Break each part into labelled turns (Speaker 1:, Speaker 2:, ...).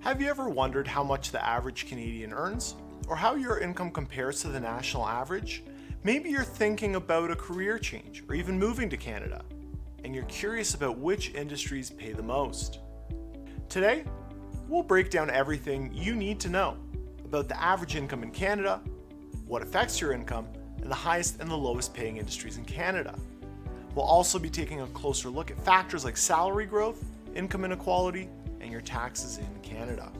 Speaker 1: Have you ever wondered how much the average Canadian earns, or how your income compares to the national average? Maybe you're thinking about a career change, or even moving to Canada, and you're curious about which industries pay the most. Today, we'll break down everything you need to know about the average income in Canada, what affects your income, and the highest and the lowest paying industries in Canada. We'll also be taking a closer look at factors like salary growth, income inequality, and your taxes in Canada.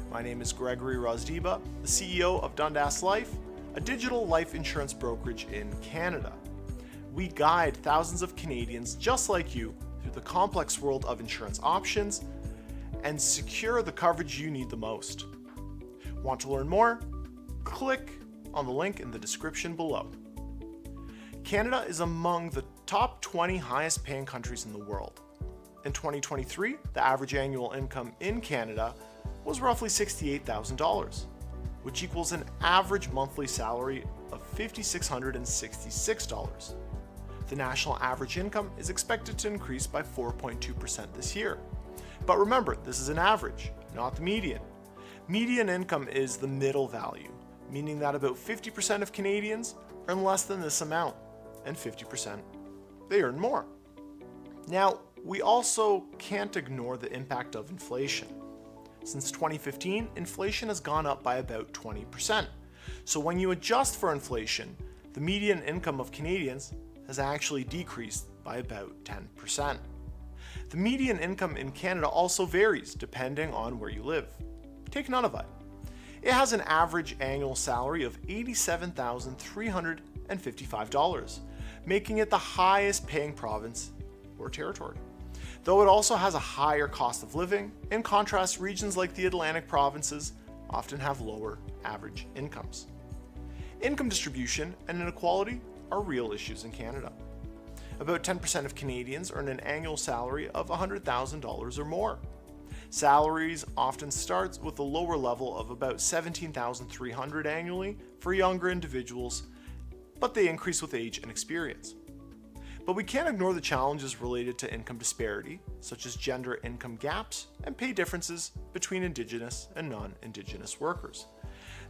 Speaker 1: My name is Gregory Rozdiba, the CEO of Dundas Life, a digital life insurance brokerage in Canada. We guide thousands of Canadians just like you through the complex world of insurance options and secure the coverage you need the most. Want to learn more? Click on the link in the description below. Canada is among the top 20 highest paying countries in the world. In 2023, the average annual income in Canada was roughly $68,000, which equals an average monthly salary of $5,666. The national average income is expected to increase by 4.2% this year. But remember, this is an average, not the median. Median income is the middle value, meaning that about 50% of Canadians earn less than this amount, and 50% they earn more. Now, we also can't ignore the impact of inflation. Since 2015, inflation has gone up by about 20%. So when you adjust for inflation, the median income of Canadians has actually decreased by about 10%. The median income in Canada also varies depending on where you live. Take Nunavut. It has an average annual salary of $87,355, making it the highest paying province or territory. Though it also has a higher cost of living, in contrast, regions like the Atlantic provinces often have lower average incomes. Income distribution and inequality are real issues in Canada. About 10% of Canadians earn an annual salary of $100,000 or more. Salaries often start with a lower level of about $17,300 annually for younger individuals, but they increase with age and experience. But we can't ignore the challenges related to income disparity, such as gender income gaps and pay differences between Indigenous and non-Indigenous workers.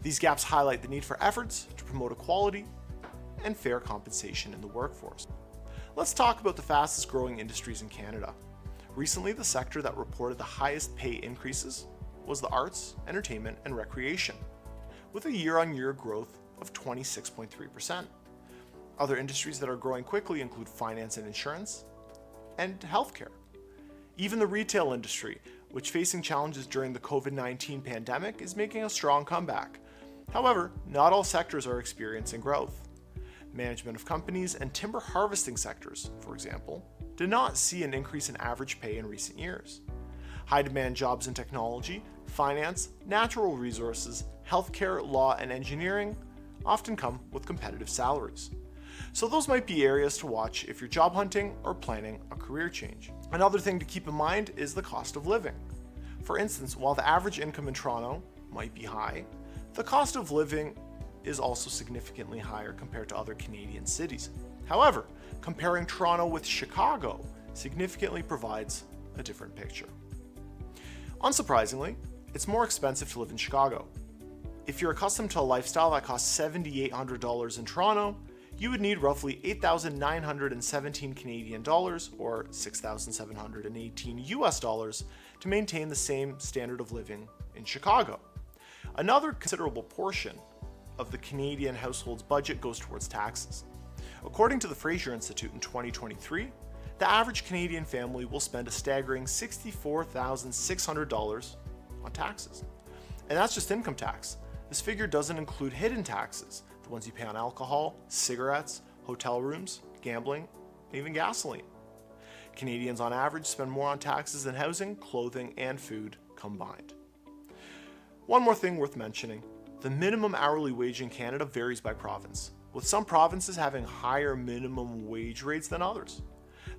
Speaker 1: These gaps highlight the need for efforts to promote equality and fair compensation in the workforce. Let's talk about the fastest growing industries in Canada. Recently, the sector that reported the highest pay increases was the arts, entertainment, and recreation, with a year-on-year growth of 26.3%. Other industries that are growing quickly include finance and insurance, and healthcare. Even the retail industry, which facing challenges during the COVID-19 pandemic, is making a strong comeback. However, not all sectors are experiencing growth. Management of companies and timber harvesting sectors, for example, did not see an increase in average pay in recent years. High-demand jobs in technology, finance, natural resources, healthcare, law, and engineering often come with competitive salaries. So those might be areas to watch if you're job hunting or planning a career change. Another thing to keep in mind is the cost of living. For instance, while the average income in Toronto might be high, the cost of living is also significantly higher compared to other Canadian cities. However, comparing Toronto with Chicago significantly provides a different picture. Unsurprisingly, it's more expensive to live in Chicago. If you're accustomed to a lifestyle that costs $7,800 in Toronto, you would need roughly 8,917 Canadian dollars or 6,718 US dollars to maintain the same standard of living in Chicago. Another considerable portion of the Canadian household's budget goes towards taxes. According to the Fraser Institute in 2023, the average Canadian family will spend a staggering $64,600 on taxes. And that's just income tax. This figure doesn't include hidden taxes, the ones you pay on alcohol, cigarettes, hotel rooms, gambling, and even gasoline. Canadians on average spend more on taxes than housing, clothing, and food combined. One more thing worth mentioning, the minimum hourly wage in Canada varies by province, with some provinces having higher minimum wage rates than others.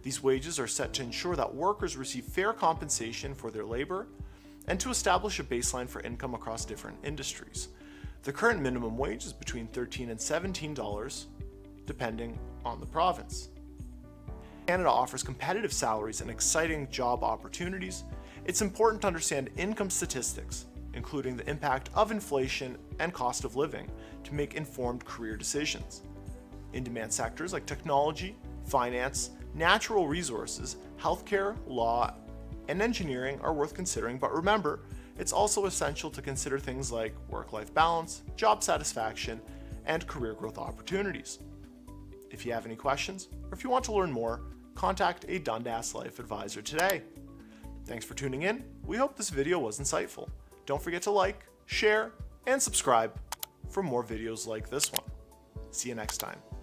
Speaker 1: These wages are set to ensure that workers receive fair compensation for their labor and to establish a baseline for income across different industries. The current minimum wage is between $13 and $17, depending on the province. Canada offers competitive salaries and exciting job opportunities, It's important to understand income statistics, including the impact of inflation and cost of living, to make informed career decisions. In-demand sectors like technology, finance, natural resources, healthcare, law, and engineering are worth considering, but remember, it's also essential to consider things like work-life balance, job satisfaction, and career growth opportunities. If you have any questions, or if you want to learn more, contact a Dundas Life advisor today. Thanks for tuning in. We hope this video was insightful. Don't forget to like, share, and subscribe for more videos like this one. See you next time.